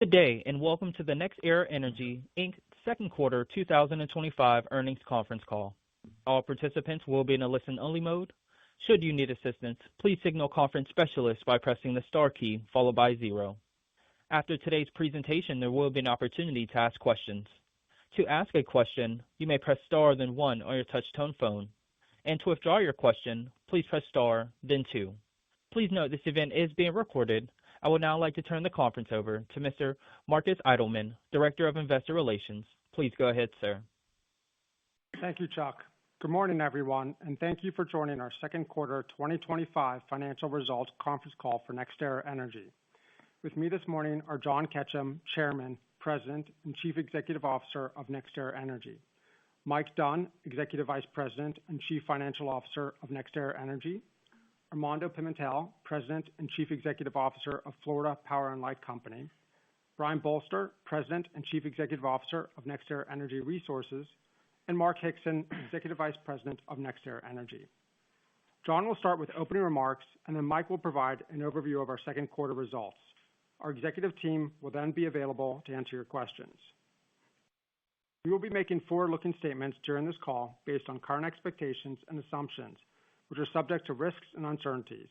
Good day, and welcome to the Nextera Energy, Inc. second quarter 2025 earnings conference call. All participants will be in a listen-only mode. Should you need assistance, please signal conference specialist by pressing the star key followed by 0. After today's presentation, there will be an opportunity to ask questions. To ask a question, you may press star then 1 on your touch-tone phone. And to withdraw your question, please press star then 2. Please note this event is being recorded. I would now like to turn the conference over to Mr. Marcus Eidelman, Director of Investor Relations. Please go ahead, sir. Thank you, Chuck. Good morning, everyone, and thank you for joining our second quarter 2025 financial results conference call for Nextera Energy. With me this morning are John Ketchum, Chairman, President, and Chief Executive Officer of Nextera Energy; Mike Dunn, Executive Vice President and Chief Financial Officer of Nextera Energy; Armando Pimentel, President and Chief Executive Officer of Florida Power and Light Company; Brian Bolster, President and Chief Executive Officer of Nextera Energy Resources; and Mark Hickson, Executive Vice President of Nextera Energy. John will start with opening remarks, and then Mike will provide an overview of our second quarter results. Our executive team will then be available to answer your questions. We will be making forward-looking statements during this call based on current expectations and assumptions, which are subject to risks and uncertainties.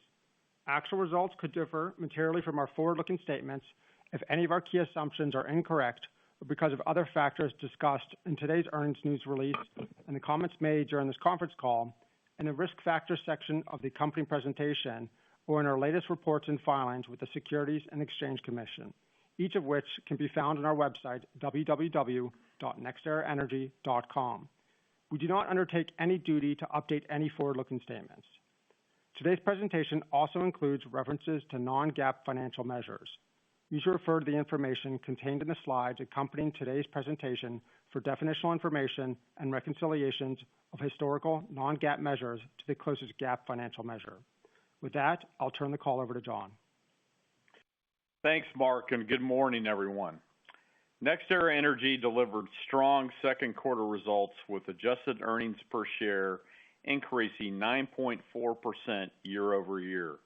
Actual results could differ materially from our forward-looking statements if any of our key assumptions are incorrect or because of other factors discussed in today's earnings news release and the comments made during this conference call, in the risk factors section of the company presentation, or in our latest reports and filings with the Securities and Exchange Commission, each of which can be found on our website, www.nexteraenergy.com. We do not undertake any duty to update any forward-looking statements. Today's presentation also includes references to non-GAAP financial measures. You should refer to the information contained in the slides accompanying today's presentation for definitional information and reconciliations of historical non-GAAP measures to the closest GAAP financial measure. With that, I'll turn the call over to John. Thanks, Mark, and good morning, everyone. Nextera Energy delivered strong second quarter results with adjusted earnings per share increasing 9.4% year over year.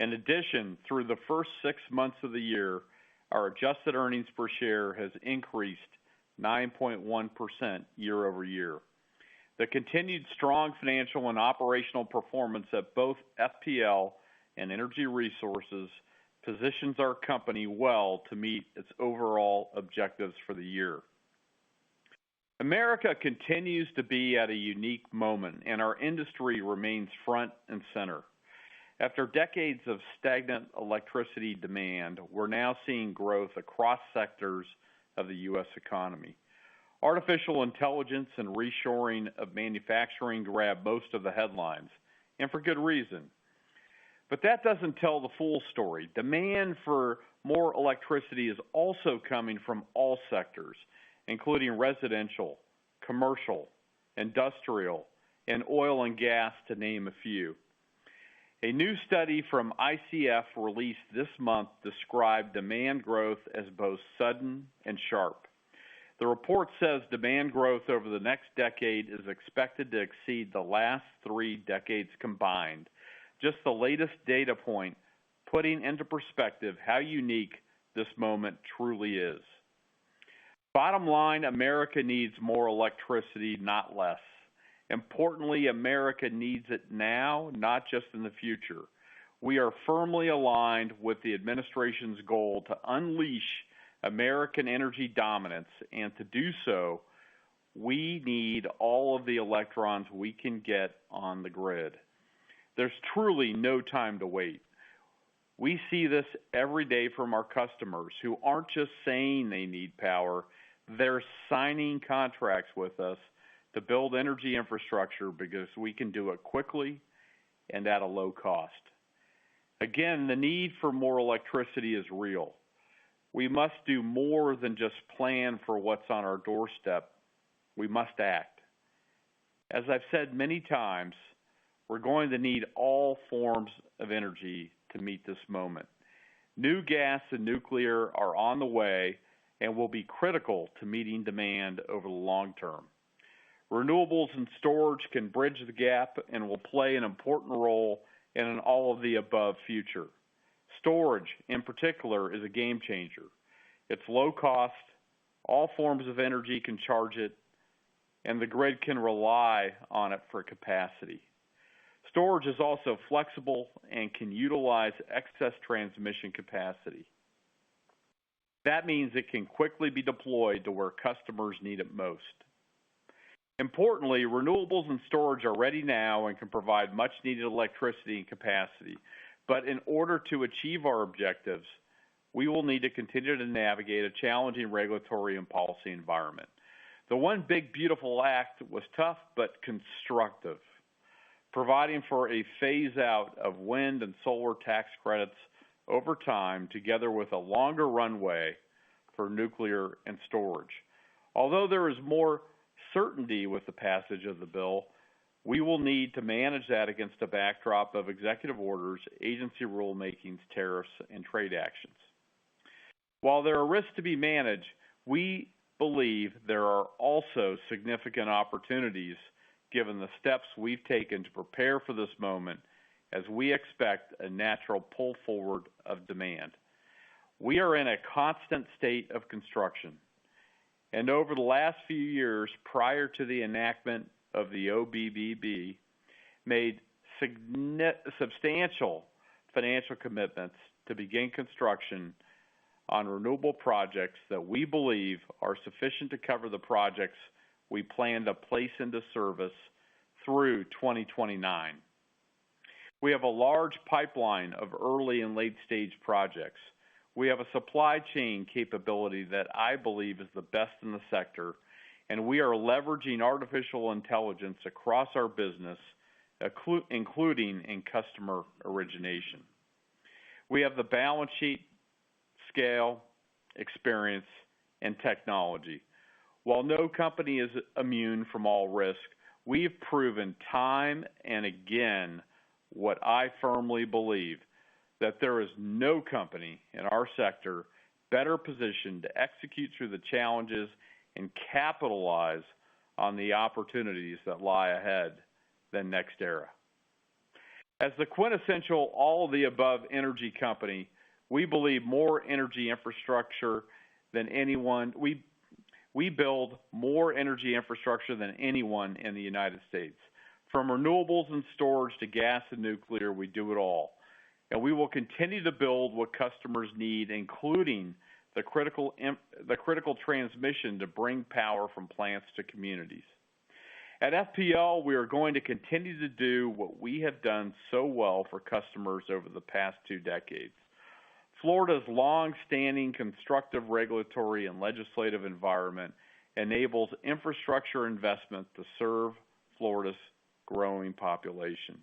In addition, through the first 6 months of the year, our adjusted earnings per share has increased 9.1% year over year. The continued strong financial and operational performance at both FPL and Energy Resources positions our company well to meet its overall objectives for the year. America continues to be at a unique moment, and our industry remains front and center. After decades of stagnant electricity demand, we're now seeing growth across sectors of the U.S. economy. Artificial intelligence and reshoring of manufacturing grab most of the headlines, and for good reason. But that doesn't tell the full story. Demand for more electricity is also coming from all sectors, including residential, commercial, industrial, and oil and gas, to name a few. A new study from ICF released this month described demand growth as both sudden and sharp. The report says demand growth over the next decade is expected to exceed the last 3 decades combined. Just the latest data point putting into perspective how unique this moment truly is. Bottom line, America needs more electricity, not less. Importantly, America needs it now, not just in the future. We are firmly aligned with the administration's goal to unleash American energy dominance, and to do so, we need all of the electrons we can get on the grid. There's truly no time to wait. We see this every day from our customers who aren't just saying they need power, they're signing contracts with us to build energy infrastructure because we can do it quickly and at a low cost. Again, the need for more electricity is real. We must do more than just plan for what's on our doorstep. We must act. As I've said many times, we're going to need all forms of energy to meet this moment. New gas and nuclear are on the way and will be critical to meeting demand over the long term. Renewables and storage can bridge the gap and will play an important role in an all-of-the-above future. Storage, in particular, is a game changer. It's low cost, all forms of energy can charge it, and the grid can rely on it for capacity. Storage is also flexible and can utilize excess transmission capacity. That means it can quickly be deployed to where customers need it most. Importantly, renewables and storage are ready now and can provide much needed electricity and capacity. But in order to achieve our objectives, we will need to continue to navigate a challenging regulatory and policy environment. The One Big Beautiful Act was tough but constructive, providing for a phase out of wind and solar tax credits over time, together with a longer runway for nuclear and storage. Although there is more certainty with the passage of the bill, we will need to manage that against a backdrop of executive orders, agency rulemakings, tariffs, and trade actions. While there are risks to be managed, we believe there are also significant opportunities given the steps we've taken to prepare for this moment, as we expect a natural pull forward of demand. We are in a constant state of construction, and over the last few years prior to the enactment of the OBBB, made substantial financial commitments to begin construction on renewable projects that we believe are sufficient to cover the projects we plan to place into service through 2029. We have a large pipeline of early and late stage projects. We have a supply chain capability that I believe is the best in the sector, and we are leveraging artificial intelligence across our business, including in customer origination. We have the balance sheet, scale, experience, and technology. While no company is immune from all risk, we've proven time and again what I firmly believe, that there is no company in our sector better positioned to execute through the challenges and capitalize on the opportunities that lie ahead than Nextera. As the quintessential all-of-the-above energy company, we believe more energy infrastructure than anyone. We build more energy infrastructure than anyone in the United States. From renewables and storage to gas and nuclear, we do it all. And we will continue to build what customers need, including the critical transmission to bring power from plants to communities. At FPL, we are going to continue to do what we have done so well for customers over the past 2 decades. Florida's long-standing constructive regulatory and legislative environment enables infrastructure investment to serve Florida's growing population.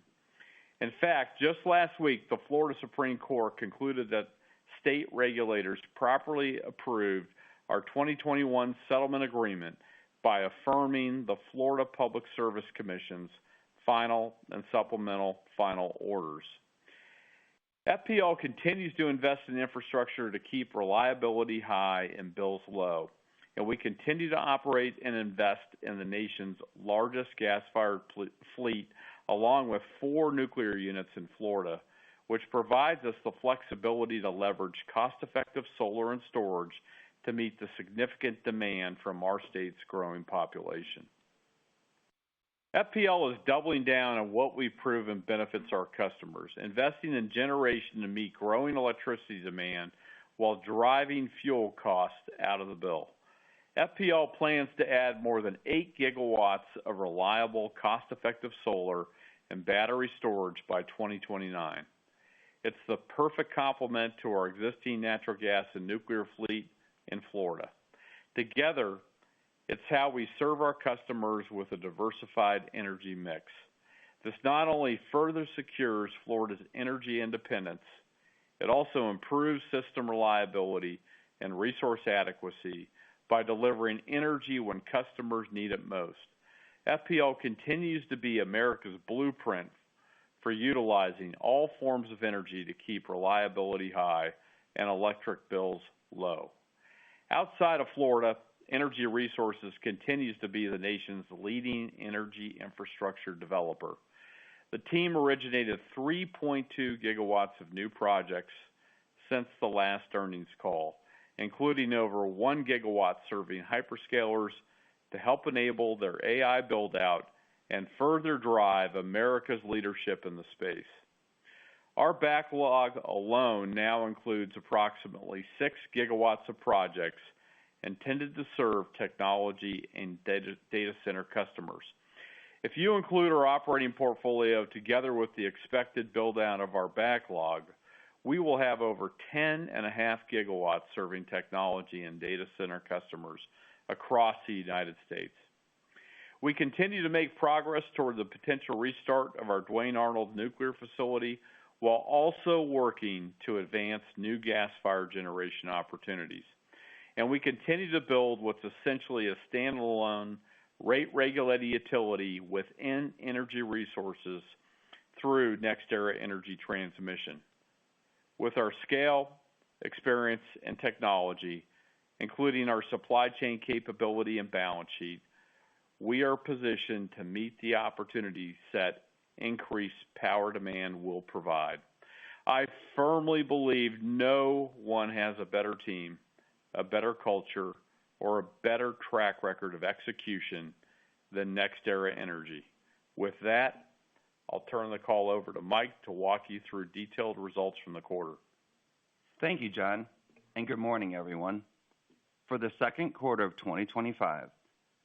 In fact, just last week, the Florida Supreme Court concluded that state regulators properly approved our 2021 settlement agreement by affirming the Florida Public Service Commission's final and supplemental final orders. FPL continues to invest in infrastructure to keep reliability high and bills low, and we continue to operate and invest in the nation's largest gas-fired fleet, along with 4 nuclear units in Florida, which provides us the flexibility to leverage cost-effective solar and storage to meet the significant demand from our state's growing population. FPL is doubling down on what we've proven benefits our customers, investing in generation to meet growing electricity demand while driving fuel costs out of the bill. FPL plans to add more than 8 gigawatts of reliable, cost-effective solar and battery storage by 2029. It's the perfect complement to our existing natural gas and nuclear fleet in Florida. Together, it's how we serve our customers with a diversified energy mix. This not only further secures Florida's energy independence, it also improves system reliability and resource adequacy by delivering energy when customers need it most. FPL continues to be America's blueprint for utilizing all forms of energy to keep reliability high and electric bills low. Outside of Florida, Energy Resources continues to be the nation's leading energy infrastructure developer. The team originated 3.2 gigawatts of new projects since the last earnings call, including over 1 gigawatt serving hyperscalers to help enable their AI build-out and further drive America's leadership in the space. Our backlog alone now includes approximately 6 gigawatts of projects intended to serve technology and data center customers. If you include our operating portfolio together with the expected build-out of our backlog, we will have over 10.5 gigawatts serving technology and data center customers across the United States. We continue to make progress toward the potential restart of our Duane Arnold nuclear facility while also working to advance new gas-fired generation opportunities. And we continue to build what's essentially a standalone rate-regulated utility within Energy Resources through Nextera Energy Transmission. With our scale, experience, and technology, including our supply chain capability and balance sheet, we are positioned to meet the opportunity set increased power demand will provide. I firmly believe no one has a better team, a better culture, or a better track record of execution than Nextera Energy. With that, I'll turn the call over to Mike to walk you through detailed results from the quarter. Thank you, John, and good morning, everyone. For the second quarter of 2025,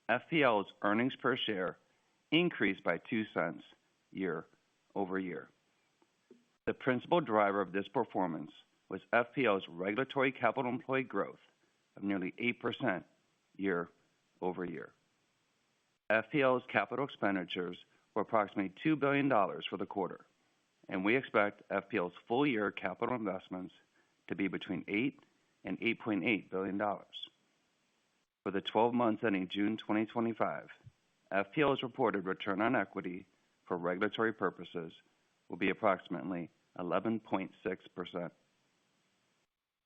FPL's earnings per share increased by 2 cents year over year. The principal driver of this performance was FPL's regulatory capital employed growth of nearly 8% year over year. FPL's capital expenditures were approximately $2 billion for the quarter, and we expect FPL's full-year capital investments to be between $8 and $8.8 billion. For the 12 months ending June 2025, FPL's reported return on equity for regulatory purposes will be approximately 11.6%.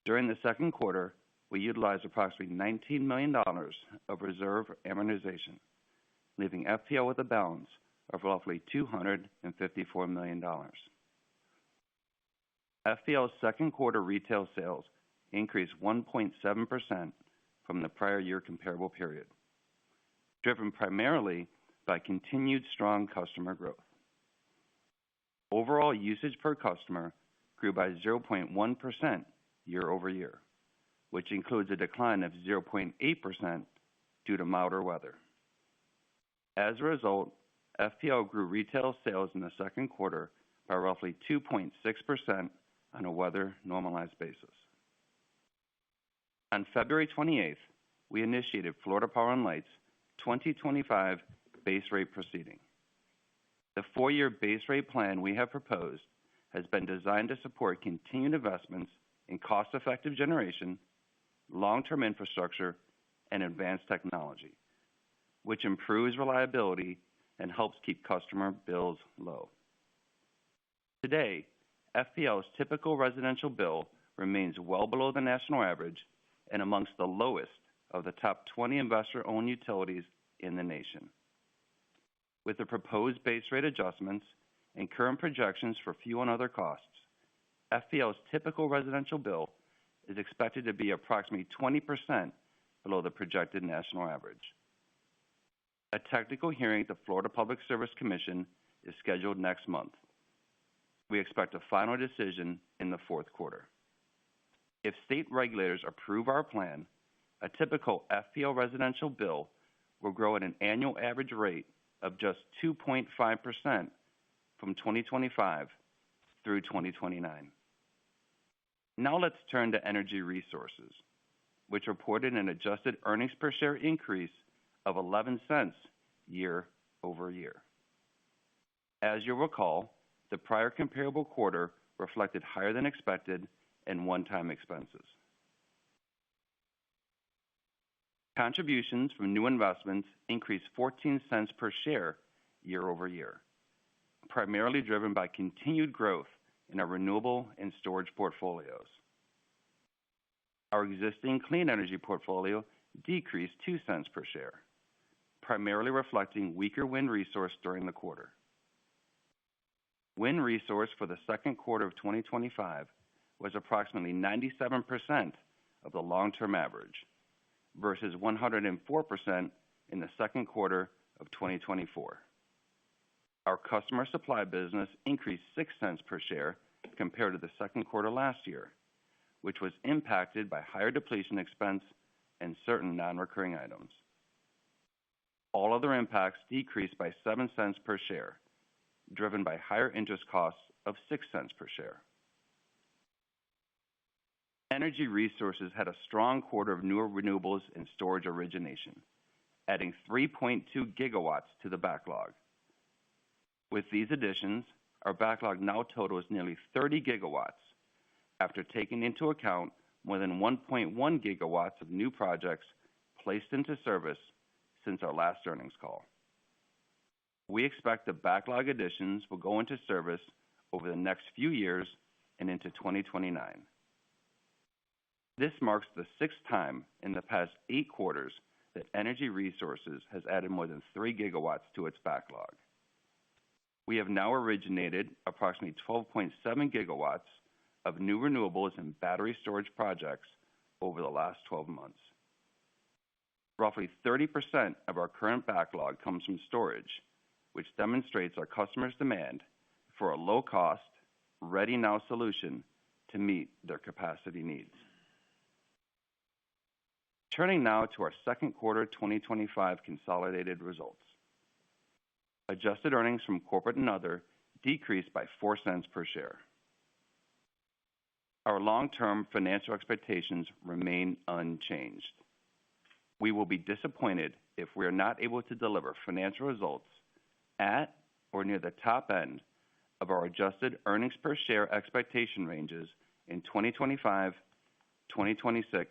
During the second quarter, we utilized approximately $19 million of reserve amortization, leaving FPL with a balance of roughly $254 million. FPL's second quarter retail sales increased 1.7% from the prior year comparable period, driven primarily by continued strong customer growth. Overall usage per customer grew by 0.1% year over year, which includes a decline of 0.8% due to milder weather. As a result, FPL grew retail sales in the second quarter by roughly 2.6% on a weather-normalized basis. On February 28th, we initiated Florida Power & Light's 2025 base rate proceeding. The 4-year base rate plan we have proposed has been designed to support continued investments in cost-effective generation, long-term infrastructure, and advanced technology, which improves reliability and helps keep customer bills low. Today, FPL's typical residential bill remains well below the national average and amongst the lowest of the top 20 investor-owned utilities in the nation. With the proposed base rate adjustments and current projections for fuel and other costs, FPL's typical residential bill is expected to be approximately 20% below the projected national average. A technical hearing at the Florida Public Service Commission is scheduled next month. We expect a final decision in the fourth quarter. If state regulators approve our plan, a typical FPL residential bill will grow at an annual average rate of just 2.5% from 2025 through 2029. Now let's turn to Energy Resources, which reported an adjusted earnings per share increase of 11 cents year over year. As you'll recall, the prior comparable quarter reflected higher than expected and one-time expenses. Contributions from new investments increased 14 cents per share year over year, primarily driven by continued growth in our renewable and storage portfolios. Our existing clean energy portfolio decreased 2 cents per share, primarily reflecting weaker wind resource during the quarter. Wind resource for the second quarter of 2025 was approximately 97% of the long-term average versus 104% in the second quarter of 2024. Our customer supply business increased 6 cents per share compared to the second quarter last year, which was impacted by higher depletion expense and certain non-recurring items. All other impacts decreased by 7 cents per share, driven by higher interest costs of 6 cents per share. Energy Resources had a strong quarter of newer renewables and storage origination, adding 3.2 gigawatts to the backlog. With these additions, our backlog now totals nearly 30 gigawatts after taking into account more than 1.1 gigawatts of new projects placed into service since our last earnings call. We expect the backlog additions will go into service over the next few years and into 2029. This marks the sixth time in the past 8 quarters that Energy Resources has added more than 3 gigawatts to its backlog. We have now originated approximately 12.7 gigawatts of new renewables and battery storage projects over the last 12 months. Roughly 30% of our current backlog comes from storage, which demonstrates our customers' demand for a low-cost, ready-now solution to meet their capacity needs. Turning now to our second quarter 2025 consolidated results. Adjusted earnings from corporate and other decreased by 4 cents per share. Our long-term financial expectations remain unchanged. We will be disappointed if we are not able to deliver financial results at or near the top end of our adjusted earnings per share expectation ranges in 2025, 2026,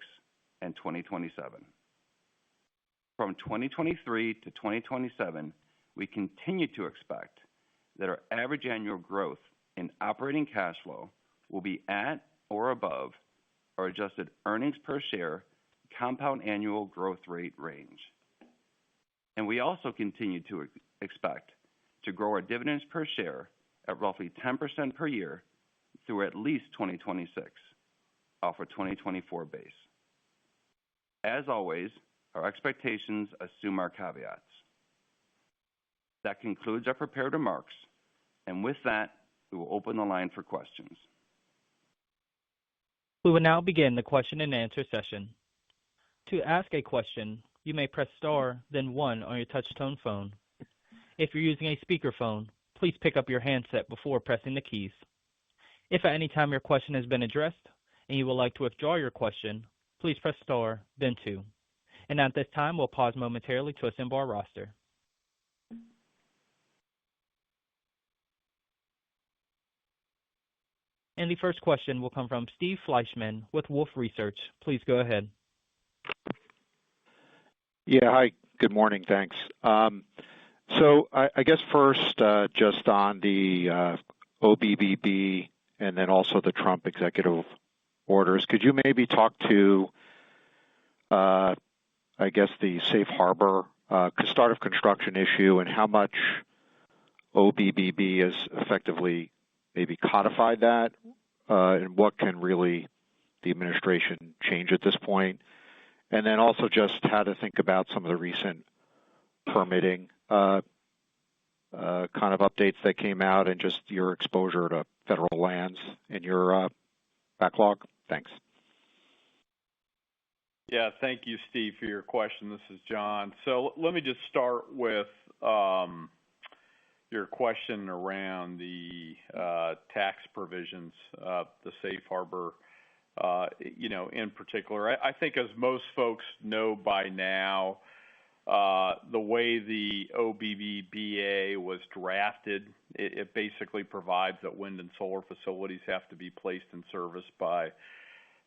and 2027. From 2023 to 2027, we continue to expect that our average annual growth in operating cash flow will be at or above our adjusted earnings per share compound annual growth rate range. And we also continue to expect to grow our dividends per share at roughly 10% per year through at least 2026, off a 2024 base. As always, our expectations assume our caveats. That concludes our prepared remarks, and with that, we will open the line for questions. We will now begin the question and answer session. To ask a question, you may press star, then 1 on your touch-tone phone. If you're using a speakerphone, please pick up your handset before pressing the keys. If at any time your question has been addressed and you would like to withdraw your question, please press star, then 2. And at this time, we'll pause momentarily to assemble our roster. And the first question will come from Steve Fleishman with Wolfe Research. Please go ahead. Yeah, hi. Good morning. Thanks. So I guess first, just on the OBBB and then also the Trump executive orders, could you maybe talk to, I guess, the safe harbor start of construction issue and how much OBBB has effectively maybe codified that, and what can really the administration change at this point? And then also just how to think about some of the recent permitting kind of updates that came out and just your exposure to federal lands in your backlog. Thanks. Yeah, thank you, Steve, for your question. This is John. So let me just start with your question around the tax provisions, the safe harbor, in particular. I think as most folks know by now, the way the OBBBA was drafted, it basically provides that wind and solar facilities have to be placed in service by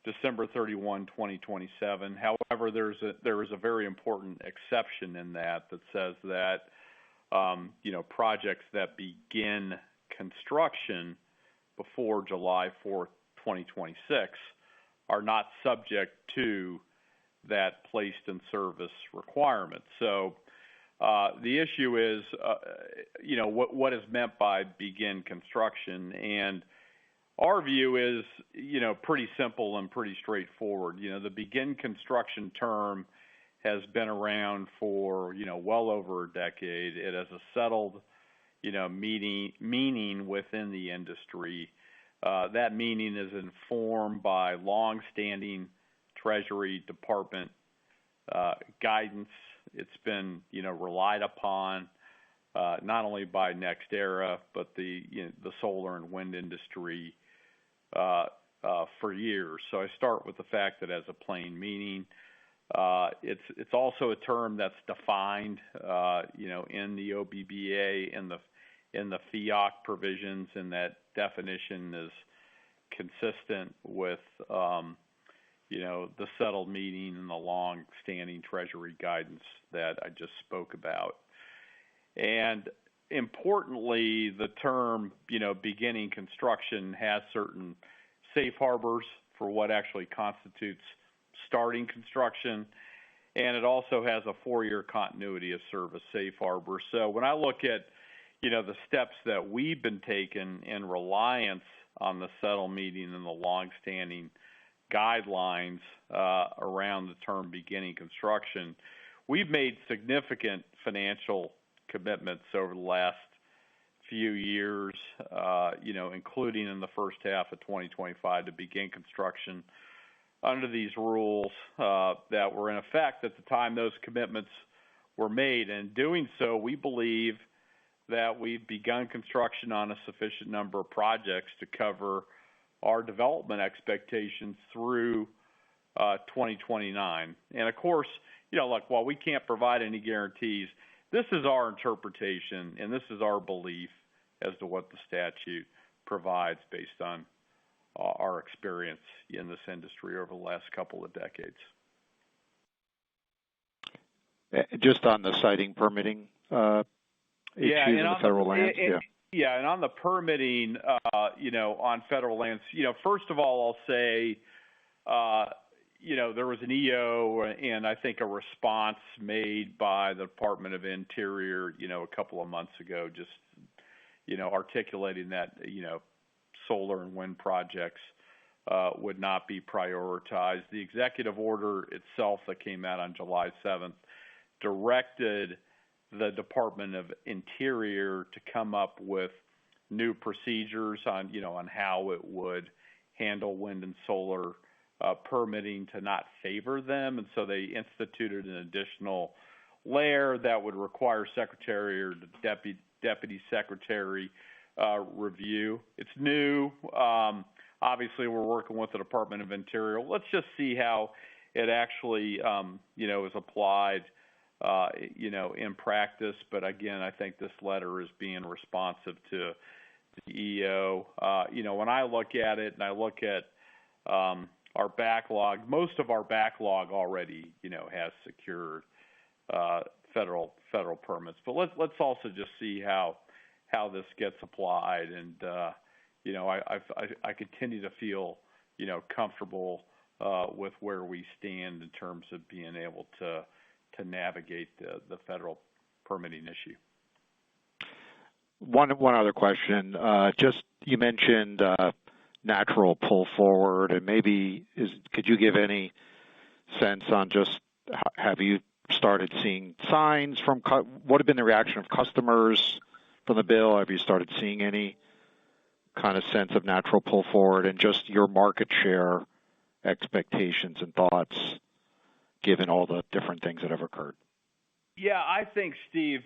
December 31, 2027. However, there is a very important exception in that says that projects that begin construction before July 4th, 2026 are not subject to that placed in service requirement. So the issue is, what is meant by begin construction, and our view is, pretty simple and pretty straightforward. The begin construction term has been around for, well over a decade. It has a settled, meaning within the industry. That meaning is informed by long-standing Treasury Department guidance. It's been, relied upon not only by Nextera, but the solar and wind industry for years. So I start with the fact that it has a plain meaning. It's also a term that's defined, in the OBBA in the FEOC provisions, and that definition is consistent with, the settled meaning and the long-standing Treasury guidance that I just spoke about. And importantly, the term, beginning construction has certain safe harbors for what actually constitutes starting construction, and it also has a 4-year continuity of service safe harbor. So when I look at, the steps that we've been taking in reliance on the settled meaning and the long-standing guidelines around the term beginning construction, we've made significant financial commitments over the last few years, including in the first half of 2025 to begin construction under these rules that were in effect at the time those commitments were made. And in doing so, we believe that we've begun construction on a sufficient number of projects to cover our development expectations through 2029. And of course, while we can't provide any guarantees, this is our interpretation and this is our belief as to what the statute provides based on our experience in this industry over the last couple of decades. Just on the siting permitting issue in the federal lands? Yeah, and on the permitting, on federal lands, first of all, I'll say, there was an EO and I think a response made by the Department of Interior, a couple of months ago, just, articulating that, solar and wind projects would not be prioritized. The executive order itself that came out on July 7th directed the Department of Interior to come up with new procedures on, on how it would handle wind and solar permitting to not favor them. And so they instituted an additional layer that would require secretary or deputy secretary review. It's new. Obviously, we're working with the Department of Interior. Let's just see how it actually, is applied, in practice. But again, I think this letter is being responsive to the EO. When I look at it and I look at our backlog, most of our backlog already, has secured federal permits. But let's also just see how this gets applied. And I continue to feel comfortable with where we stand in terms of being able to navigate the federal permitting issue. One other question. Just you mentioned natural pull forward, and could you give any sense on just have you started seeing signs from what have been the reaction of customers from the bill? Have you started seeing any kind of sense of natural pull forward, and just your market share expectations and thoughts given all the different things that have occurred? Yeah, I think, Steve,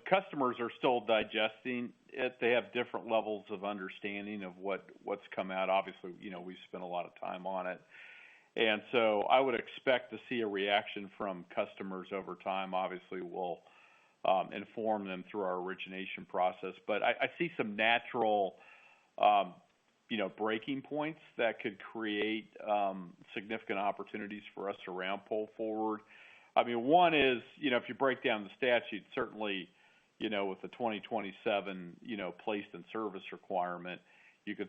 customers are still digesting it. They have different levels of understanding of what's come out. Obviously, we've spent a lot of time on it. And so I would expect to see a reaction from customers over time. Obviously, we'll inform them through our origination process. But I see some natural, breaking points that could create significant opportunities for us around pull forward. I mean, one is, if you break down the statute, certainly, with the 2027, placed in service requirement, you could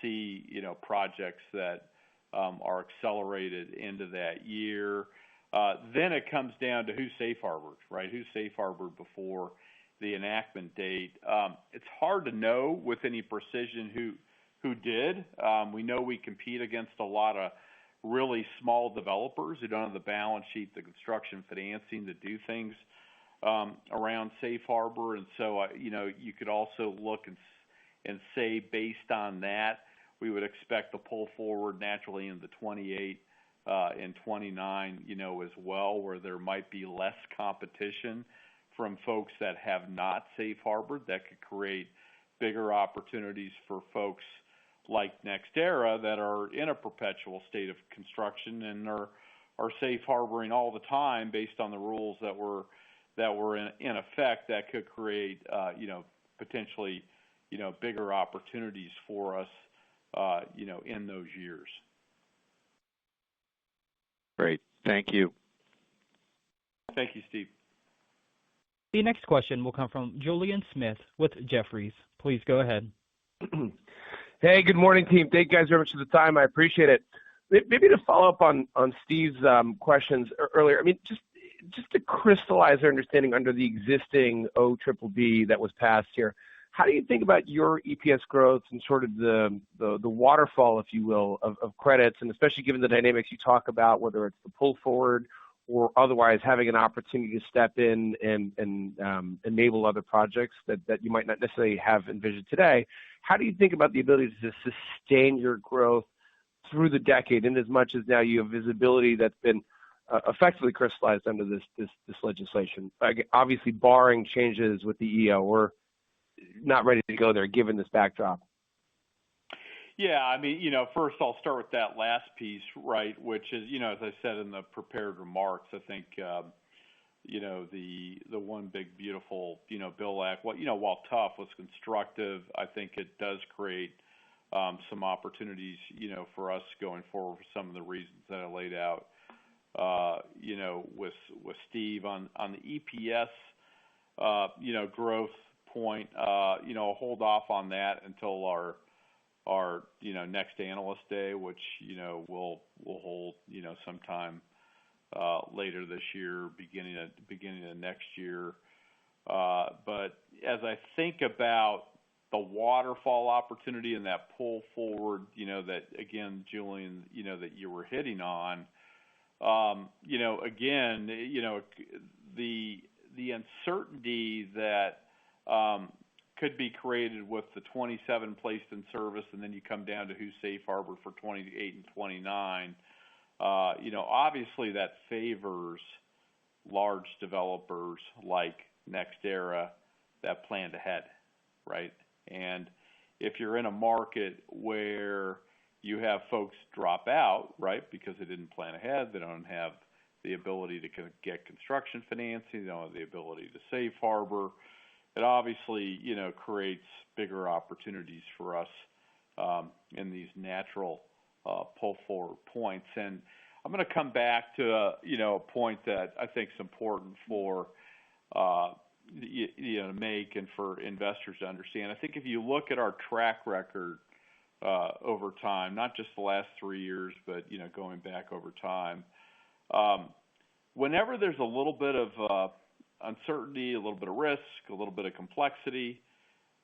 see, projects that are accelerated into that year. Then it comes down to who's safe harbored, right? Who's safe harbored before the enactment date. It's hard to know with any precision who did. We know we compete against a lot of really small developers who don't have the balance sheet, the construction financing to do things around safe harbor. And so, you could also look and say based on that, we would expect to pull forward naturally into 28 and 29, as well, where there might be less competition from folks that have not safe harbored. That could create bigger opportunities for folks like Nextera that are in a perpetual state of construction and are safe harboring all the time based on the rules that were in effect. That could create, potentially, bigger opportunities for us, in those years. Great. Thank you. Thank you, Steve. The next question will come from Julian Smith with Jefferies. Please go ahead. Hey, good morning, team. Thank you guys very much for the time. I appreciate it. Maybe to follow up on Steve's questions earlier, I mean, just to crystallize our understanding under the existing OBBB that was passed here, how do you think about your EPS growth and sort of the waterfall, if you will, of credits, and especially given the dynamics you talk about, whether it's the pull forward or otherwise having an opportunity to step in and enable other projects that you might not necessarily have envisioned today? How do you think about the ability to sustain your growth through the decade, in as much as now you have visibility that's been effectively crystallized under this legislation? Obviously, barring changes with the EO, we're not ready to go there given this backdrop. Yeah, I mean, first I'll start with that last piece, right, which is, as I said in the prepared remarks, I think, the one big beautiful, Bill Act, while tough, was constructive. I think it does create some opportunities, for us going forward for some of the reasons that I laid out, with Steve on the EPS, growth point. I'll hold off on that until our next analyst day, which we'll hold sometime later this year, beginning of next year. But as I think about the waterfall opportunity and that pull forward, that again, Julian, that you were hitting on, again, the uncertainty that could be created with the 27 placed in service, and then you come down to who's safe harbor for 28 and 29. Obviously that favors large developers like Nextera that planned ahead, right? And if you're in a market where you have folks drop out, right, because they didn't plan ahead, they don't have the ability to get construction financing, they don't have the ability to safe harbor, it obviously, creates bigger opportunities for us in these natural pull forward points. And I'm going to come back to a point that I think is important for to make and for investors to understand. I think if you look at our track record over time, not just the last 3 years, but going back over time, whenever there's a little bit of uncertainty, a little bit of risk, a little bit of complexity,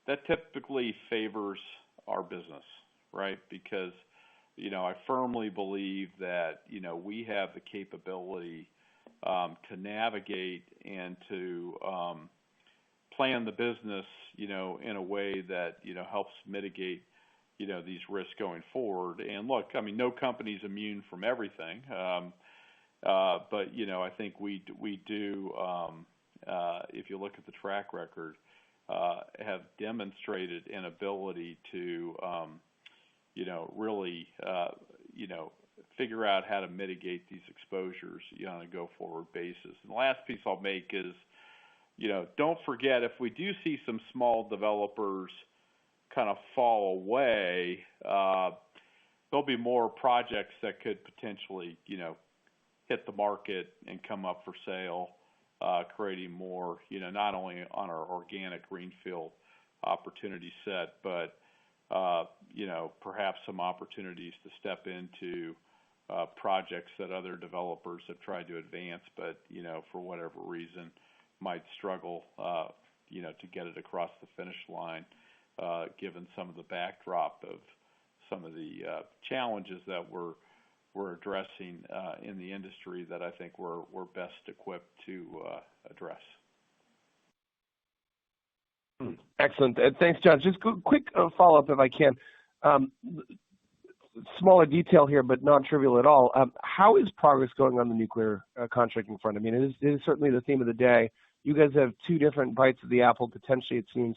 that typically favors our business, right? Because, I firmly believe that, we have the capability to navigate and to plan the business, in a way that, helps mitigate, these risks going forward. And look, I mean, no company's immune from everything. But, I think we do, if you look at the track record, have demonstrated an ability to, really, figure out how to mitigate these exposures on a go-forward basis. And the last piece I'll make is, don't forget, if we do see some small developers kind of fall away, there'll be more projects that could potentially, hit the market and come up for sale, creating more, not only on our organic greenfield opportunity set, but, perhaps some opportunities to step into projects that other developers have tried to advance, but, for whatever reason might struggle, to get it across the finish line, given some of the backdrop some of the challenges that we're addressing in the industry that I think we're best equipped to address. Excellent. Thanks, John. Just quick follow-up if I can. Smaller detail here, but non-trivial at all. How is progress going on the nuclear contracting front? I mean, it is certainly the theme of the day. You guys have two different bites of the apple, potentially, it seems.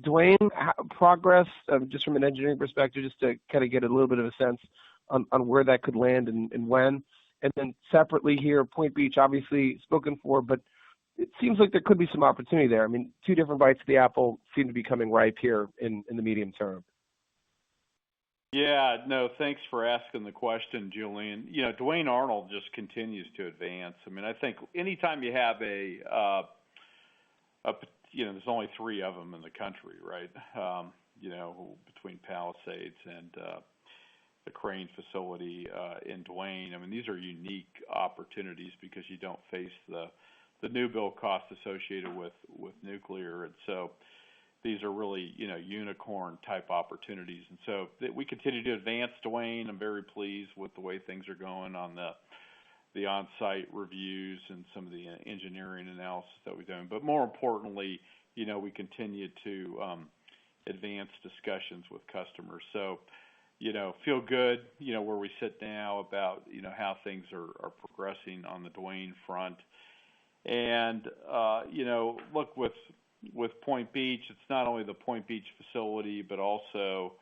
Dwayne, progress, just from an engineering perspective, just to kind of get a little bit of a sense on where that could land and when. And then separately here, Point Beach, obviously spoken for, but it seems like there could be some opportunity there. I mean, two different bites of the apple seem to be coming ripe here in the medium term. Yeah, no, thanks for asking the question, Julian. You know, Dwayne Arnold just continues to advance. I mean, I think anytime you have there's only 3 of them in the country, right? Between Palisades and the Crane facility in Dwayne. I mean, these are unique opportunities because you don't face the new build cost associated with nuclear, and so these are really, unicorn type opportunities. And so we continue to advance Dwayne. I'm very pleased with the way things are going on the on-site reviews and some of the engineering analysis that we're doing. But more importantly, we continue to advance discussions with customers. So, feel good, where we sit now about, how things are progressing on the Dwayne front. And, look, with Point Beach, it's not only the Point Beach facility, but also,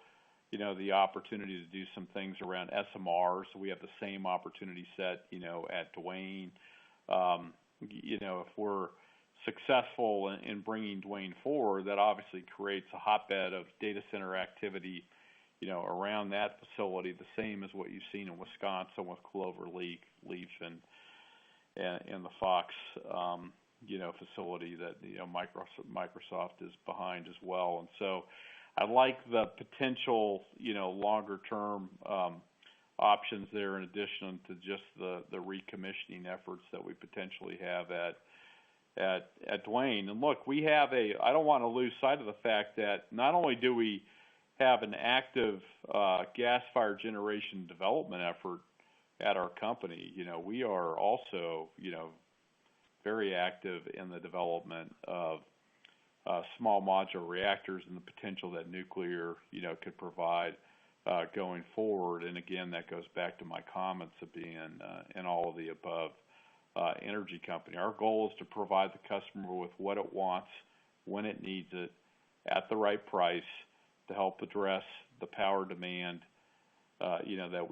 the opportunity to do some things around SMR. So we have the same opportunity set, at Dwayne. If we're successful in bringing Dwayne forward, that obviously creates a hotbed of data center activity, around that facility, the same as what you've seen in Wisconsin with Clover Leaf and the Fox, facility that Microsoft is behind as well. And so I like the potential, longer term options there in addition to just the recommissioning efforts that we potentially have at Dwayne. And look, I don't want to lose sight of the fact that not only do we have an active gas-fired generation development effort at our company, we are also, very active in the development of small modular reactors and the potential that nuclear, could provide going forward. And again, that goes back to my comments of being an all of the above energy company. Our goal is to provide the customer with what it wants, when it needs it, at the right price to help address the power demand that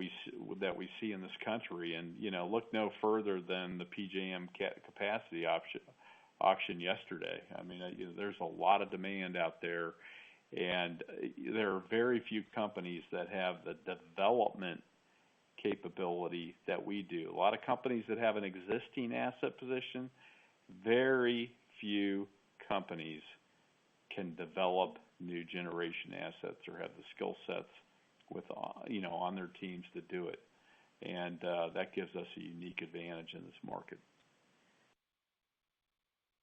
we see in this country. And, look no further than the PJM capacity auction yesterday. I mean, there's a lot of demand out there, and there are very few companies that have the development capability that we do. A lot of companies that have an existing asset position, very few companies can develop new generation assets or have the skill sets with, on their teams to do it. And that gives us a unique advantage in this market.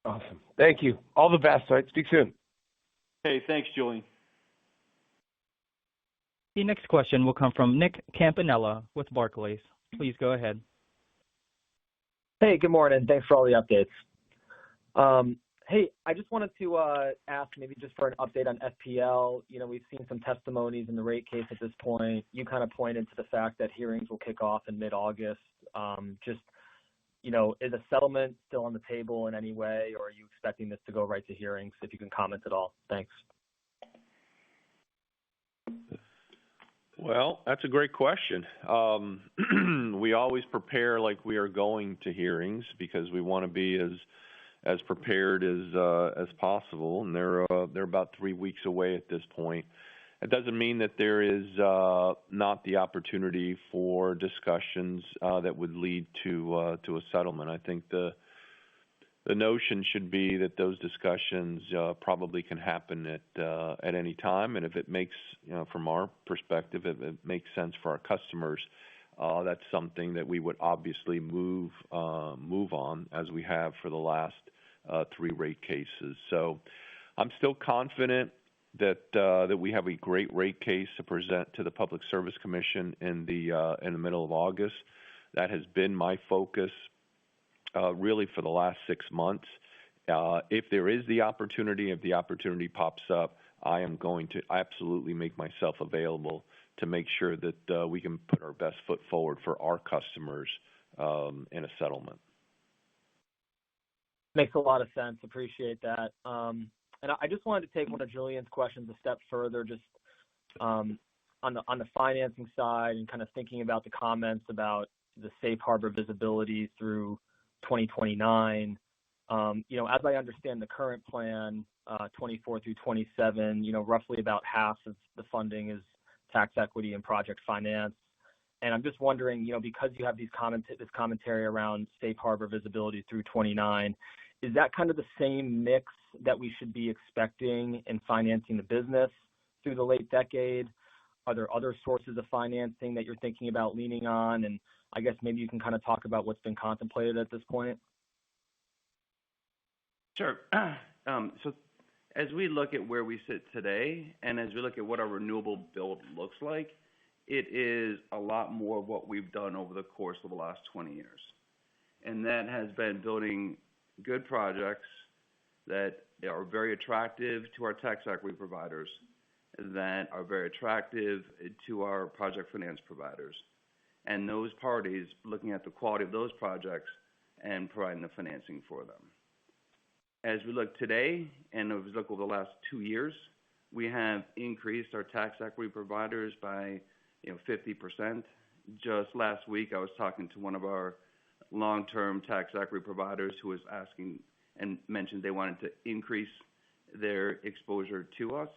Awesome. Thank you. All the best. All right. Speak soon. Hey, thanks, Julian. The next question will come from Nick Campanella with Barclays. Please go ahead. Hey, good morning. Thanks for all the updates. Hey, I just wanted to ask maybe just for an update on FPL. We've seen some testimonies in the rate case at this point. You kind of pointed to the fact that hearings will kick off in mid-August. Is a settlement still on the table in any way, or are you expecting this to go right to hearings? If you can comment at all. Thanks. Well, that's a great question. We always prepare like we are going to hearings because we want to be as prepared as possible, and they're about 3 weeks away at this point. It doesn't mean that there is not the opportunity for discussions that would lead to a settlement. I think the notion should be that those discussions probably can happen at any time, and if it makes, from our perspective, if it makes sense for our customers, that's something that we would obviously move on as we have for the last 3 rate cases. So I'm still confident that we have a great rate case to present to the Public Service Commission in the middle of August. That has been my focus really for the last 6 months. If there is the opportunity, if the opportunity pops up, I am going to absolutely make myself available to make sure that we can put our best foot forward for our customers in a settlement. Makes a lot of sense. Appreciate that. And I just wanted to take one of Julian's questions a step further, just on the financing side and kind of thinking about the comments about the safe harbor visibility through 2029. As I understand the current plan, 24 through 27, roughly about half of the funding is tax equity and project finance. And I'm just wondering, because you have this commentary around safe harbor visibility through 29, is that kind of the same mix that we should be expecting in financing the business through the late decade? Are there other sources of financing that you're thinking about leaning on? And I guess maybe you can kind of talk about what's been contemplated at this point. Sure. So as we look at where we sit today and as we look at what our renewable build looks like, it is a lot more of what we've done over the course of the last 20 years. And that has been building good projects that are very attractive to our tax equity providers, that are very attractive to our project finance providers. And those parties looking at the quality of those projects and providing the financing for them. As we look today, and as we look over the last 2 years, we have increased our tax equity providers by 50%. Just last week, I was talking to one of our long-term tax equity providers who was asking and mentioned they wanted to increase their exposure to us.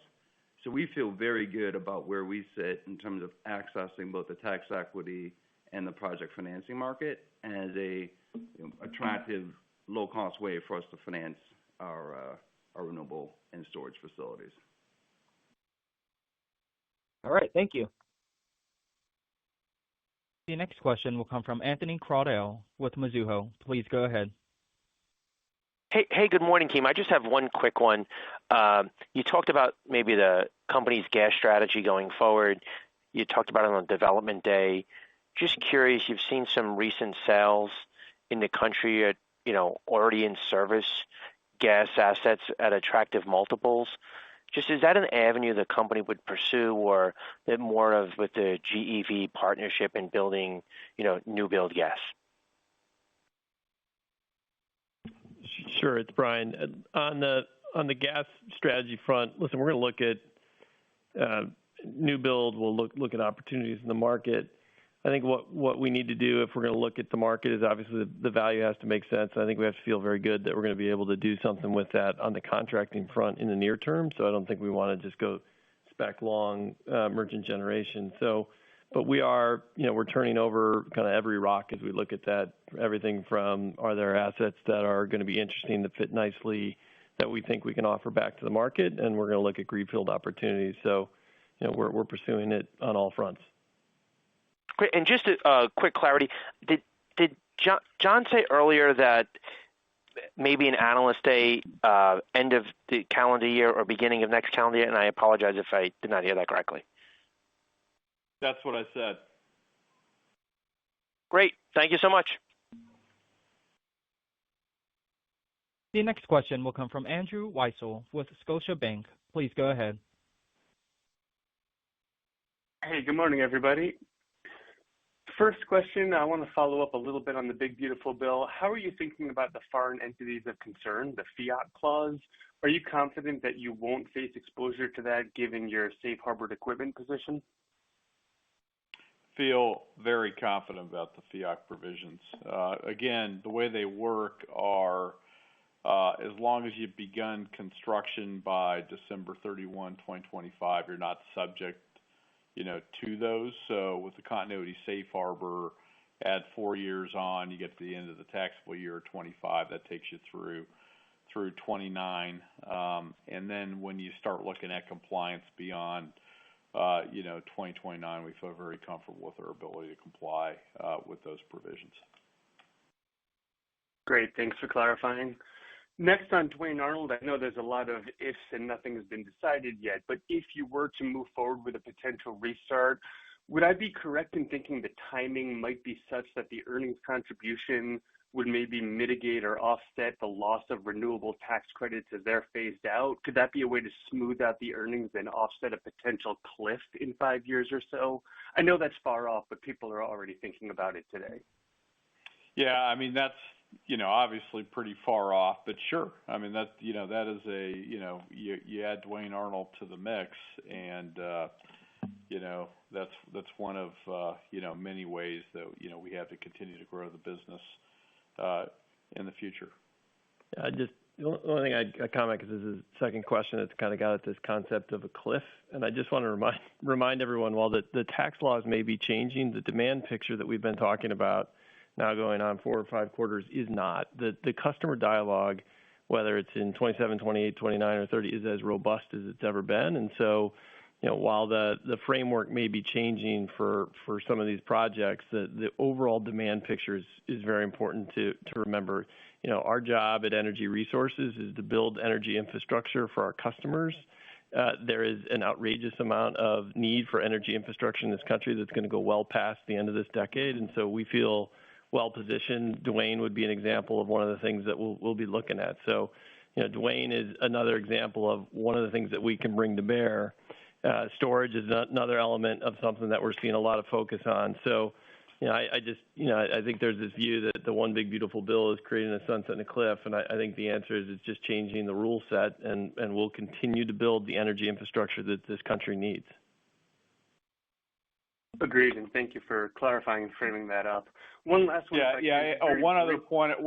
So we feel very good about where we sit in terms of accessing both the tax equity and the project financing market as a attractive, low-cost way for us to finance our renewable and storage facilities. All right, thank you. The next question will come from Anthony Crowdell with Mizuho. Please go ahead. Hey, good morning, team. I just have one quick one. You talked about maybe the company's gas strategy going forward. You talked about it on Development Day. Just curious, you've seen some recent sales in the country at, already in service gas assets at attractive multiples. Just is that an avenue the company would pursue, or that more of with the GEV partnership in building, new build gas? Sure, it's Brian. On the gas strategy front, listen, we're going to look at new build. We'll look at opportunities in the market. I think what we need to do if we're going to look at the market is obviously the value has to make sense. I think we have to feel very good that we're going to be able to do something with that on the contracting front in the near term. So I don't think we want to just go spec long merchant generation. But we are, we're turning over kind of every rock as we look at that. Everything from are there assets that are going to be interesting that fit nicely that we think we can offer back to the market, and we're going to look at greenfield opportunities. So, we're pursuing it on all fronts. Great. And just a quick clarity, did John say earlier that maybe an analyst day end of the calendar year or beginning of next calendar year? And I apologize if I did not hear that correctly. That's what I said. Great. Thank you so much. The next question will come from Andrew Weisel with Scotiabank. Please go ahead. Hey, good morning, everybody. First question, I want to follow up a little bit on the Big Beautiful Bill. How are you thinking about the foreign entities of concern, the fiat clause? Are you confident that you won't face exposure to that given your safe harbored equipment position? Feel very confident about the fiat provisions. Again, the way they work are as long as you've begun construction by December 31, 2025, you're not subject to those. So with the continuity safe harbor, add 4 years on, you get to the end of the taxable year 25. That takes you through 29. And then when you start looking at compliance beyond 2029, we feel very comfortable with our ability to comply with those provisions. Great, thanks for clarifying. Next on Dwayne Arnold, I know there's a lot of ifs and nothing has been decided yet, but if you were to move forward with a potential restart, would I be correct in thinking the timing might be such that the earnings contribution would maybe mitigate or offset the loss of renewable tax credits as they're phased out? Could that be a way to smooth out the earnings and offset a potential cliff in 5 years or so? I know that's far off, but people are already thinking about it today. Yeah, I mean, that's, obviously pretty far off, but sure. I mean, that is you add Dwayne Arnold to the mix, and, that's one of, many ways that, we have to continue to grow the business in the future. Yeah, the only thing I'd comment, because this is the second question that's kind of got at this concept of a cliff, and I just want to remind everyone, while the tax laws may be changing, the demand picture that we've been talking about now going on 4 or 5 quarters is not. The customer dialogue, whether it's in 27, 28, 29, or 30, is as robust as it's ever been. And so, while the framework may be changing for some of these projects, the overall demand picture is very important to remember. Our job at Energy Resources is to build energy infrastructure for our customers. There is an outrageous amount of need for energy infrastructure in this country that's going to go well past the end of this decade. And so we feel well positioned. Dwayne would be an example of one of the things that we'll be looking at. So, Dwayne is another example of one of the things that we can bring to bear. Storage is another element of something that we're seeing a lot of focus on. So, I think there's this view that the one big beautiful bill is creating a sunset and a cliff, and I think the answer is it's just changing the rule set, and we'll continue to build the energy infrastructure that this country needs. Agreed, and thank you for clarifying and framing that up. One last one. One other point I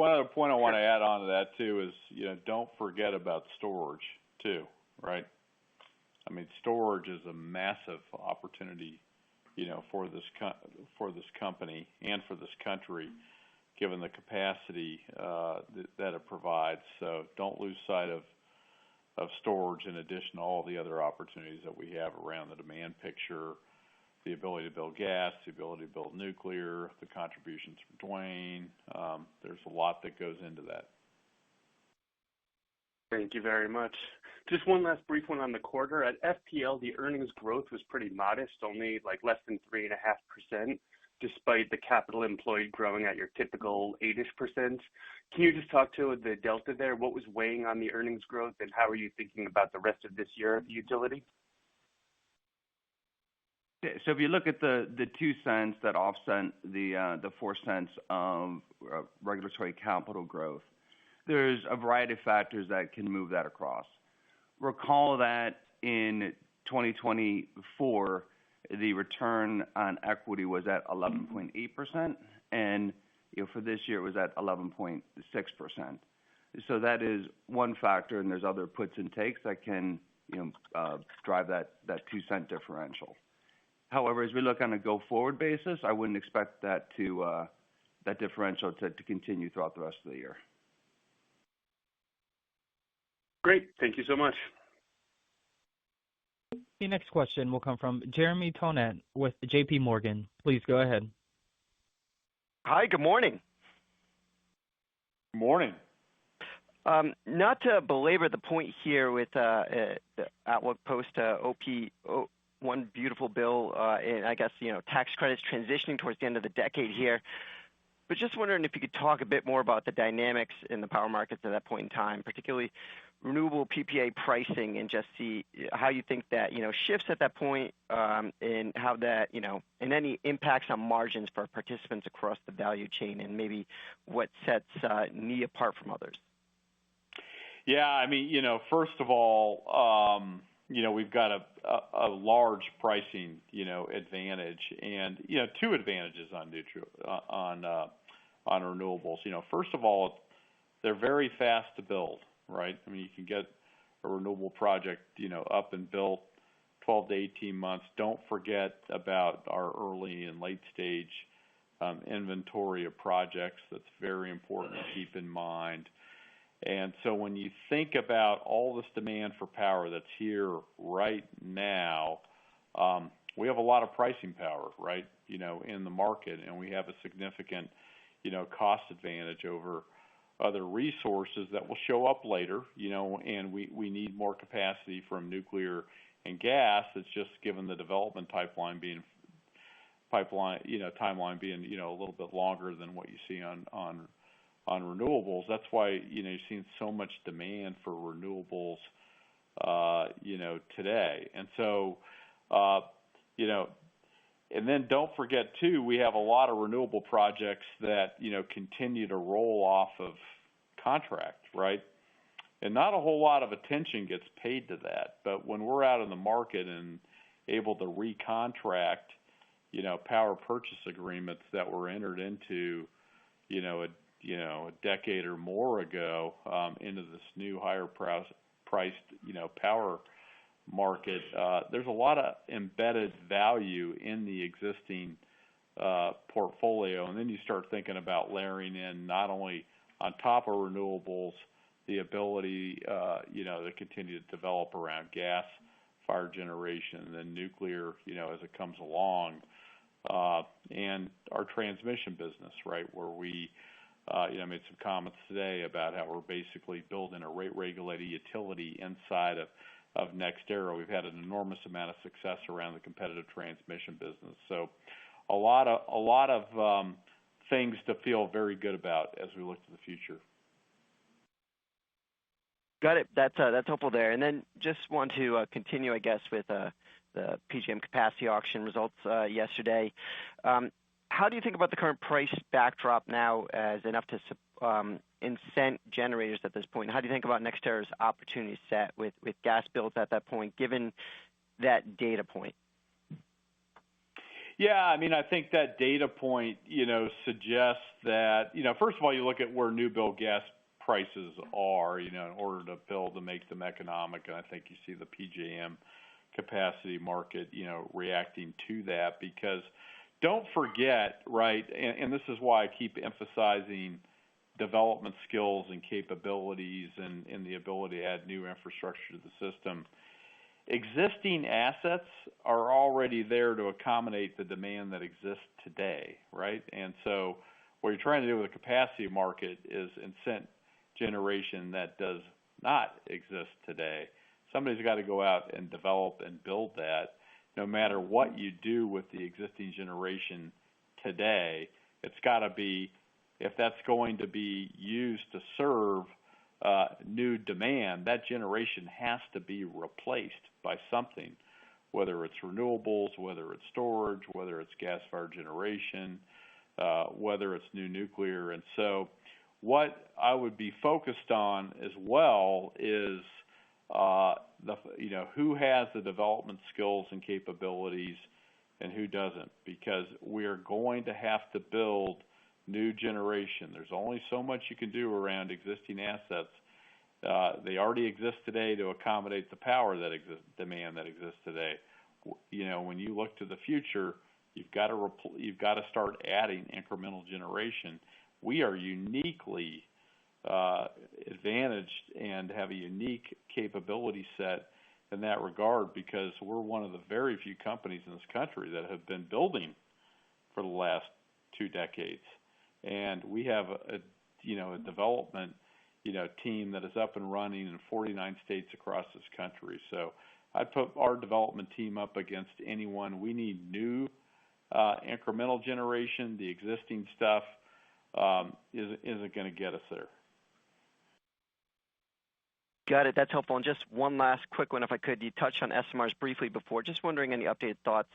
want to add on to that too is, don't forget about storage too, right? I mean, storage is a massive opportunity, for this company and for this country, given the capacity that it provides. So don't lose sight of storage in addition to all the other opportunities that we have around the demand picture, the ability to build gas, the ability to build nuclear, the contributions from Dwayne. There's a lot that goes into that. Thank you very much. Just one last brief one on the quarter. At FPL, the earnings growth was pretty modest, only like less than 3.5%, despite the capital employed growing at your typical 8-ish%. Can you just talk to the delta there? What was weighing on the earnings growth, and how are you thinking about the rest of this year at the utility? So if you look at the 2 cents that offset the 4 cents of regulatory capital growth, there's a variety of factors that can move that across. Recall that in 2024, the return on equity was at 11.8%, and for this year it was at 11.6%. So that is one factor, and there's other puts and takes that can drive that 2 cent differential. However, as we look on a go-forward basis, I wouldn't expect that that differential to continue throughout the rest of the year. Great. Thank you so much. The next question will come from Jeremy Tonet with J.P. Morgan. Please go ahead. Hi, good morning. Good morning. Not to belabor the point here with the outlook post OP one beautiful bill, and I guess, tax credits transitioning towards the end of the decade here. But just wondering if you could talk a bit more about the dynamics in the power markets at that point in time, particularly renewable PPA pricing, and just see how you think that, shifts at that point, and how that, and any impacts on margins for participants across the value chain, and maybe what sets NEE apart from others. Yeah, I mean, first of all, we've got a large pricing, advantage, and 2 advantages on renewables. First of all, they're very fast to build, right? I mean, you can get a renewable project, up and built 12 to 18 months. Don't forget about our early and late stage inventory of projects. That's very important to keep in mind. And so when you think about all this demand for power that's here right now, we have a lot of pricing power, right, in the market, and we have a significant, cost advantage over other resources that will show up later, and we need more capacity from nuclear and gas. It's just given the development timeline being a little bit longer than what you see on renewables. That's why you're seeing so much demand for renewables today. And so and then don't forget too, we have a lot of renewable projects that continue to roll off of contract, right? And not a whole lot of attention gets paid to that. But when we're out in the market and able to recontract, power purchase agreements that were entered into, a decade or more ago, into this new higher priced, power market, there's a lot of embedded value in the existing portfolio. And then you start thinking about layering in not only on top of renewables, the ability, to continue to develop around gas-fired generation, and then nuclear, as it comes along, and our transmission business, right, where we, made some comments today about how we're basically building a rate-regulated utility inside of Nextera. We've had an enormous amount of success around the competitive transmission business. So, a lot of things to feel very good about as we look to the future. Got it. That's helpful there. And then just want to continue, I guess, with the PJM capacity auction results yesterday. How do you think about the current price backdrop now as enough to incent generators at this point? How do you think about Nextera's opportunity set with gas bills at that point, given that data point? Yeah, I think that data point, suggests that, first of all, you look at where new build gas prices are, in order to build to make them economic, and I think you see the PJM capacity market, reacting to that, because don't forget, right, and this is why I keep emphasizing development skills and capabilities and the ability to add new infrastructure to the system. Existing assets are already there to accommodate the demand that exists today, right? And so what you're trying to do with the capacity market is incent generation that does not exist today. Somebody's got to go out and develop and build that. No matter what you do with the existing generation today, it's got to be, if that's going to be used to serve new demand, that generation has to be replaced by something, whether it's renewables, whether it's storage, whether it's gas-fired generation, whether it's new nuclear. And so what I would be focused on as well is who has the development skills and capabilities and who doesn't, because we are going to have to build new generation. There's only so much you can do around existing assets. They already exist today to accommodate the power that demand that exists today. When you look to the future, you've got to start adding incremental generation. We are uniquely advantaged and have a unique capability set in that regard, because we're one of the very few companies in this country that have been building for the last 2 decades. And we have a development, team that is up and running in 49 states across this country. So I'd put our development team up against anyone. We need new incremental generation. The existing stuff isn't going to get us there. Got it. That's helpful. And just one last quick one, if I could. You touched on SMRs briefly before. Just wondering any updated thoughts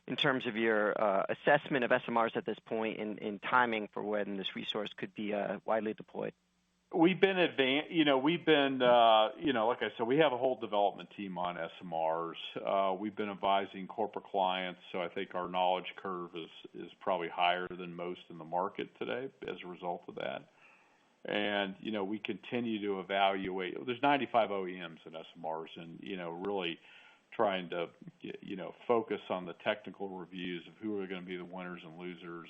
in terms of your assessment of SMRs at this point in timing for when this resource could be widely deployed. We've been like I said, we have a whole development team on SMRs. We've been advising corporate clients, so I think our knowledge curve is probably higher than most in the market today as a result of that. And, we continue to evaluate. There's 95 OEMs in SMRs, and, really trying to, focus on the technical reviews of who are going to be the winners and losers,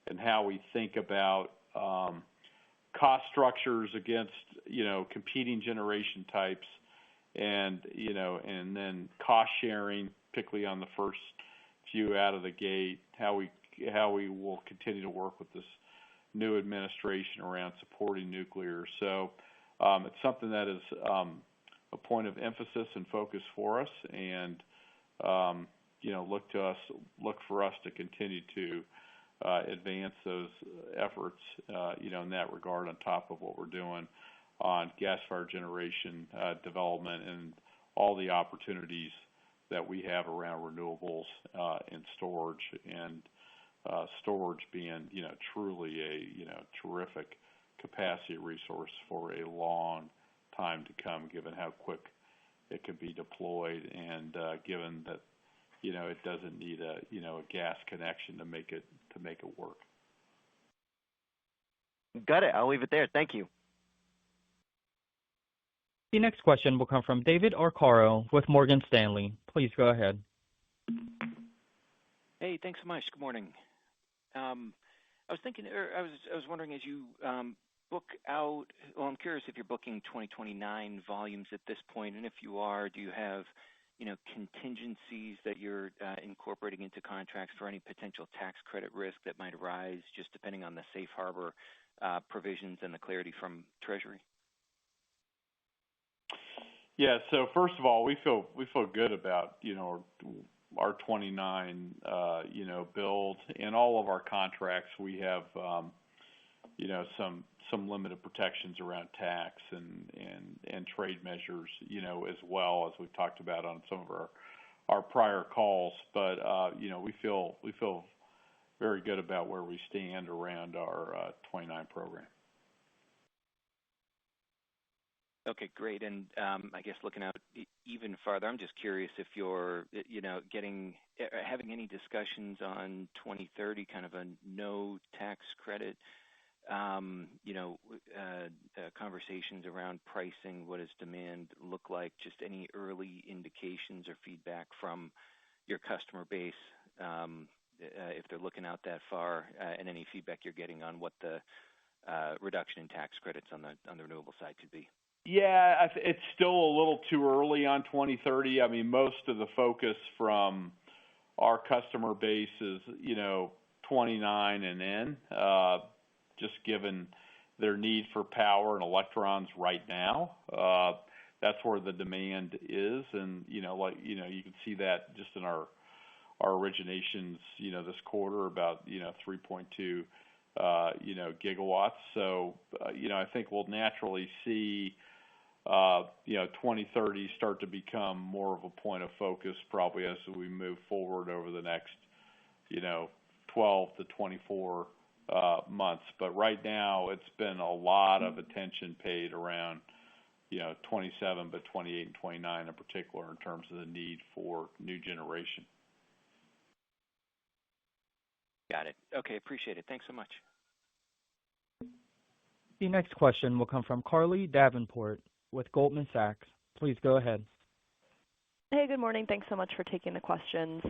and how we think about cost structures against, competing generation types, and, and then cost sharing, particularly on the first few out of the gate, how we will continue to work with this new administration around supporting nuclear. So it's something that is a point of emphasis and focus for us, and look for us to continue to advance those efforts, in that regard, on top of what we're doing on gas-fired generation development and all the opportunities that we have around renewables and storage, and storage being, truly a terrific capacity resource for a long time to come, given how quick it can be deployed, and given that it doesn't need a gas connection to make it work. Got it. I'll leave it there. Thank you. The next question will come from David Arcaro with Morgan Stanley. Please go ahead. Hey, thanks so much. Good morning. I was wondering, as you book out, well, I'm curious if you're booking 2029 volumes at this point, and if you are, do you have contingencies that you're incorporating into contracts for any potential tax credit risk that might arise, just depending on the safe harbor provisions and the clarity from Treasury? Yeah. So first of all, we feel good about our 29 build. In all of our contracts, we have some limited protections around tax and trade measures, as well, as we've talked about on some of our prior calls. But we feel very good about where we stand around our 29 program. Okay, great. And I guess looking out even farther, I'm just curious if you're, having any discussions on 2030, kind of a no tax credit, conversations around pricing. What does demand look like? Just any early indications or feedback from your customer base, if they're looking out that far, and any feedback you're getting on what the reduction in tax credits on the renewable side could be. Yeah, it's still a little too early on 2030. I mean, most of the focus from our customer base is, 29 and in, just given their need for power and electrons right now. That's where the demand is, and you can see that just in our originations, this quarter, about 3.2 gigawatts. So I think we'll naturally see 2030 start to become more of a point of focus, probably as we move forward over the next 12 to 24 months. But right now, it's been a lot of attention paid around 27, but 28 and 29 in particular, in terms of the need for new generation. Got it. Okay, appreciate it. Thanks so much. The next question will come from Carly Davenport with Goldman Sachs. Please go ahead. Hey, good morning. Thanks so much for taking the questions.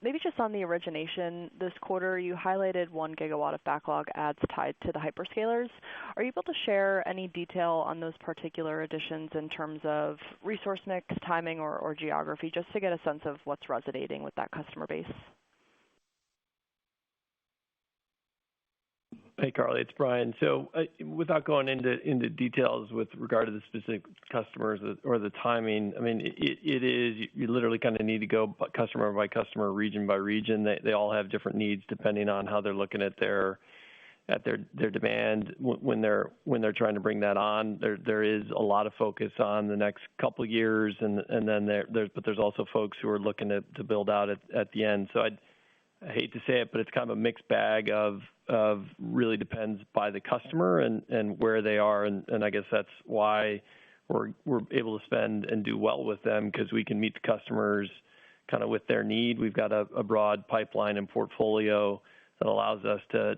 Maybe just on the origination this quarter, you highlighted 1 gigawatt of backlog adds tied to the hyperscalers. Are you able to share any detail on those particular additions in terms of resource mix, timing, or geography, just to get a sense of what's resonating with that customer base? Hey, Carly, it's Brian. So without going into details with regard to the specific customers or the timing, I mean, it is, you literally kind of need to go customer by customer, region by region. They all have different needs depending on how they're looking at their demand when they're trying to bring that on. There is a lot of focus on the next couple of years, and then there's also folks who are looking to build out at the end. So I hate to say it, but it's kind of a mixed bag of really depends by the customer and where they are. And I guess that's why we're able to spend and do well with them, because we can meet the customers kind of with their need. We've got a broad pipeline and portfolio that allows us to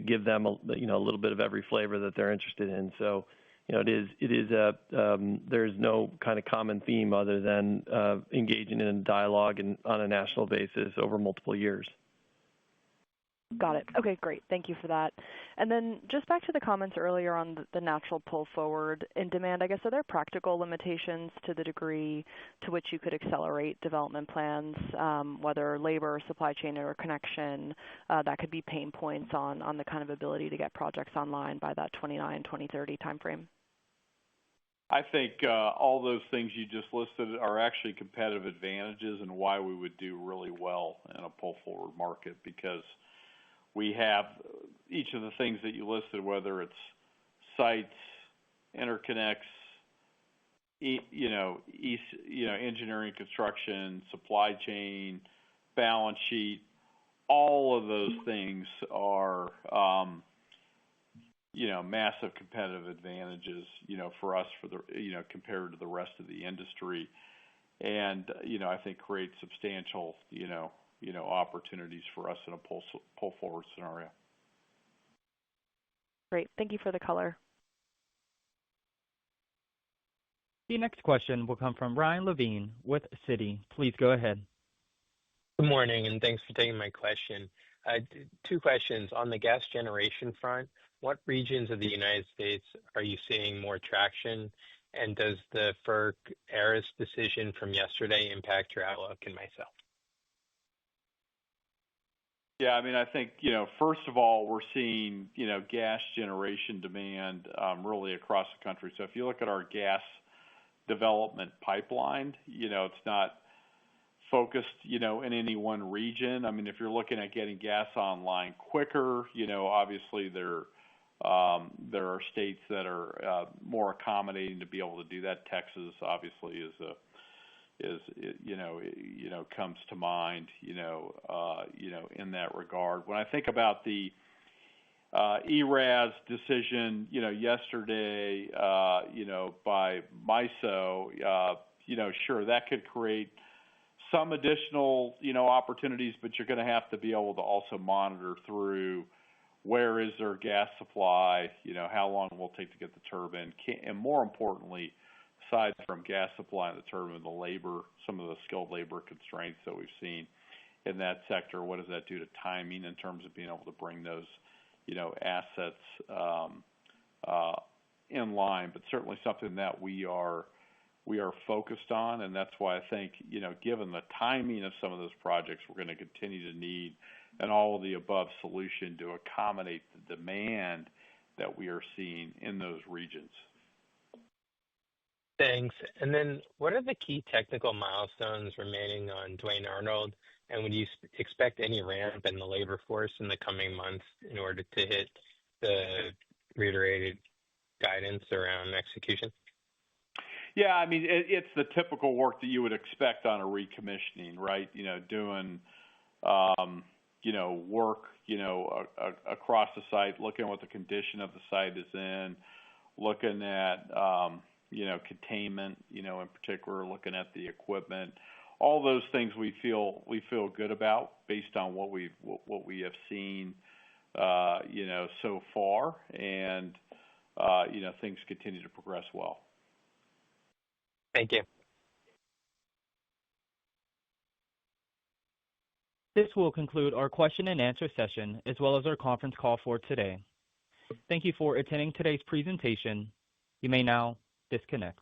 give them a little bit of every flavor that they're interested in. So, there's no kind of common theme other than engaging in dialogue and on a national basis over multiple years. Got it. Okay, great. Thank you for that. And then just back to the comments earlier on the natural pull forward in demand, I guess, are there practical limitations to the degree to which you could accelerate development plans, whether labor, supply chain, or connection, that could be pain points on the kind of ability to get projects online by that 2030 timeframe? I think all those things you just listed are actually competitive advantages and why we would do really well in a pull forward market, because we have each of the things that you listed, whether it's sites, interconnects, engineering, construction, supply chain, balance sheet. All of those things are, massive competitive advantages, for us, compared to the rest of the industry, and I think create substantial, opportunities for us in a pull forward scenario. Great. Thank you for the color. The next question will come from Ryan Levine with Citi. Please go ahead. Good morning, and thanks for taking my question. Two questions. On the gas generation front, what regions of the United States are you seeing more traction? And does the FERC ERIS decision from yesterday impact your outlook in MISO? Yeah, I think, first of all, we're seeing, gas generation demand really across the country. So if you look at our gas development pipeline, it's not focused, in any one region. If you're looking at getting gas online quicker, obviously there are states that are more accommodating to be able to do that. Texas obviously comes to mind, in that regard. When I think about the ERAS decision, yesterday, by MISO, sure, that could create some additional, opportunities, but you're going to have to be able to also monitor through where is their gas supply, how long will it take to get the turbine, and more importantly, aside from gas supply and the turbine, the labor, some of the skilled labor constraints that we've seen in that sector, what does that do to timing in terms of being able to bring those, assets in line? But certainly something that we are focused on, and that's why I think, given the timing of some of those projects, we're going to continue to need an all of the above solution to accommodate the demand that we are seeing in those regions. Thanks. And then what are the key technical milestones remaining on Duane Arnold? And would you expect any ramp in the labor force in the coming months in order to hit the reiterated guidance around execution? Yeah, it's the typical work that you would expect on a recommissioning, right? Doing, work, across the site, looking at what the condition of the site is in, looking at, containment, in particular, looking at the equipment. All those things we feel good about based on what we have seen, so far, and things continue to progress well. Thank you. This will conclude our question and answer session, as well as our conference call for today. Thank you for attending today's presentation. You may now disconnect.